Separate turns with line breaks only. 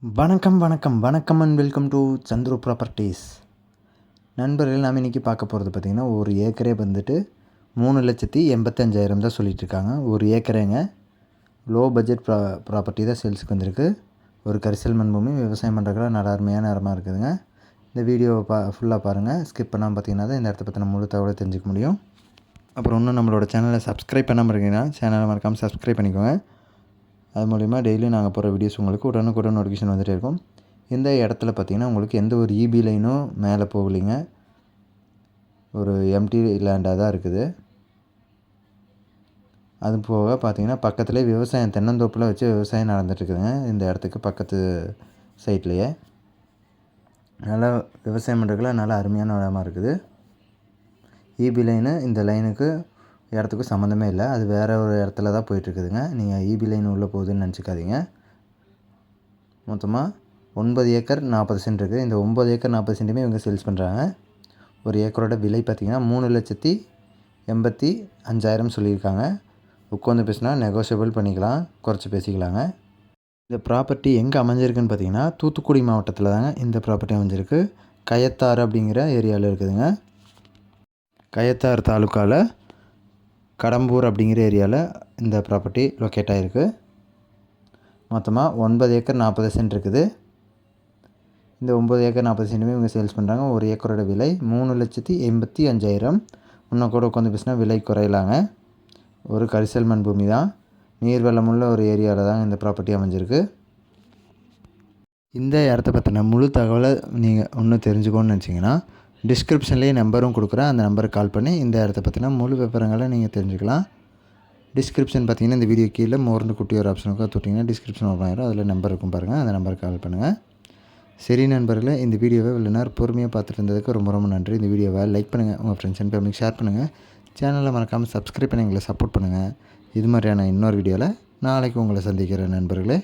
வணக்கம் and welcome to Chandru properties. நண்பர்கள், நாம் இன்றைக்கி பார்க்க போகிறது பார்த்திங்கன்னா, ஒரு ஏக்கரே வந்துட்டு 3,85,000 தான் சொல்லிகிட்ருக்காங்க. ஒரு ஏக்கரேங்க. லோ பட்ஜெட் ப்ராப்பர்ட்டி தான் சேல்ஸுக்கு வந்திருக்கு. ஒரு கரிசல் மண் பூமி, விவசாயம் பண்ணுறதுக்குலாம் நல்ல அருமையான இடமா இருக்குதுங்க. இந்த வீடியோவை ஃபுல்லாக பாருங்கள். ஸ்கிப் பண்ணாமல் பார்த்தீங்கன்னா தான் இந்த இடத்த பற்றின முழு தகவலை தெரிஞ்சுக்க முடியும். அப்புறம் இன்னும் நம்மளோட சேனலை சப்ஸ்கிரைப் பண்ணாமல் இருக்கீங்கன்னா சேனலை மறக்காமல் சப்ஸ்கிரைப் பண்ணிக்கோங்க. அது மூலிமா டெய்லியும் நாங்கள் போகிற வீடியோஸ் உங்களுக்கு உடனுக்குடன் நோட்டிஃபிகேஷன் வந்துகிட்டே இருக்கும். இந்த இடத்துல பார்த்திங்கன்னா உங்களுக்கு எந்த ஒரு இபி லைனும் மேலே போகலைங்க. ஒரு எம்டி லேண்டாக தான் இருக்குது. அது போக பார்த்திங்கன்னா பக்கத்துலேயே விவசாயம் தென்னந்தோப்பில் வச்சு விவசாயம் நடந்துகிட்ருக்குதுங்க. இந்த இடத்துக்கு பக்கத்து சைட்லேயே நல்லா விவசாயம் பண்ணுறதுக்குலாம் நல்லா அருமையான இடமா இருக்குது. இபி லைனு இந்த லைனுக்கு இடத்துக்கும் சம்மந்தமே இல்லை. அது வேறு ஒரு இடத்துல தான் போயிட்டுருக்குதுங்க. நீங்கள் இபி லைன் உள்ளே போகுதுன்னு நினச்சிக்காதீங்க. மொத்தமாக 9 ஏக்கர் 40 சென்ட் இருக்குது. இந்த 9 ஏக்கர் 40 சென்ட்டுமே இவங்க சேல்ஸ் பண்ணுறாங்க. ஒரு ஏக்கரோட விலை பார்த்திங்கன்னா 3,85,000 சொல்லியிருக்காங்க. உட்காந்து பேசினா நெகோஷியபிள் பண்ணிக்கலாம், குறைச்சி பேசிக்கலாங்க. இந்த ப்ராப்பர்ட்டி எங்கே அமைஞ்சிருக்குன்னு பார்த்திங்கன்னா, தூத்துக்குடி மாவட்டத்தில் தாங்க இந்த ப்ராப்பர்ட்டி அமைஞ்சிருக்கு. கயத்தாறு அப்படிங்கிற ஏரியாவில் இருக்குதுங்க. கயத்தாறு தாலுக்காவில் கடம்பூர் அப்படிங்கிற ஏரியாவில் இந்த ப்ராப்பர்ட்டி லொக்கேட் ஆகிருக்கு. மொத்தமாக 9 ஏக்கர் 40 சென்ட் இருக்குது. இந்த 9 ஏக்கர் 40 சென்ட்டுமே இவங்க சேல்ஸ் பண்ணுறாங்க. ஒரு ஏக்கரோட விலை 3,85,000. இன்னும் கூட உட்காந்து பேசினா விலை குறையலாங்க. ஒரு கரிசல் மண் பூமி தான். நீர் வெள்ளமுள்ள ஒரு ஏரியாவில் தான் இந்த ப்ராப்பர்ட்டி அமைஞ்சிருக்கு. இந்த இடத்த பற்றின முழு தகவலை நீங்கள் இன்னும் தெரிஞ்சுக்கணும்னு நினச்சிங்கன்னா டிஸ்கிரிப்ஷன்லேயே நம்பரும் கொடுக்குறேன். அந்த நம்பருக்கு கால் பண்ணி இந்த இடத்த பற்றின முழு விவரங்களை நீங்கள் தெரிஞ்சுக்கலாம். டிஸ்கிரிப்ஷன் பார்த்திங்கன்னா இந்த வீடியோ கீழே மோர்னு குட்டி ஒரு ஆப்ஷனுக்கு தொட்டிங்கன்னா டிஸ்கிரிப்ஷன் ஓப்பன் ஆயிரும். அதில் நம்பர் இருக்கும் பாருங்கள். அந்த நம்பருக்கு கால் பண்ணுங்கள். சரி நண்பர்களே, இந்த வீடியோவை இவ்வளோ நேரம் பொறுமையாக பார்த்துட்டு இருந்ததுக்கு ரொம்ப ரொம்ப நன்றி. இந்த வீடியோவை லைக் பண்ணுங்கள், உங்கள் ஃப்ரெண்ட்ஸ் அண்ட் ஃபேமிலிக்கு ஷேர் பண்ணுங்கள். சேனலை மறக்காமல் சப்ஸ்கிரைப் பண்ணி எங்களை சப்போர்ட் பண்ணுங்கள். இது மாதிரியான இன்னொரு வீடியோவில் நாளைக்கு உங்களை சந்திக்கிறேன் நண்பர்களே.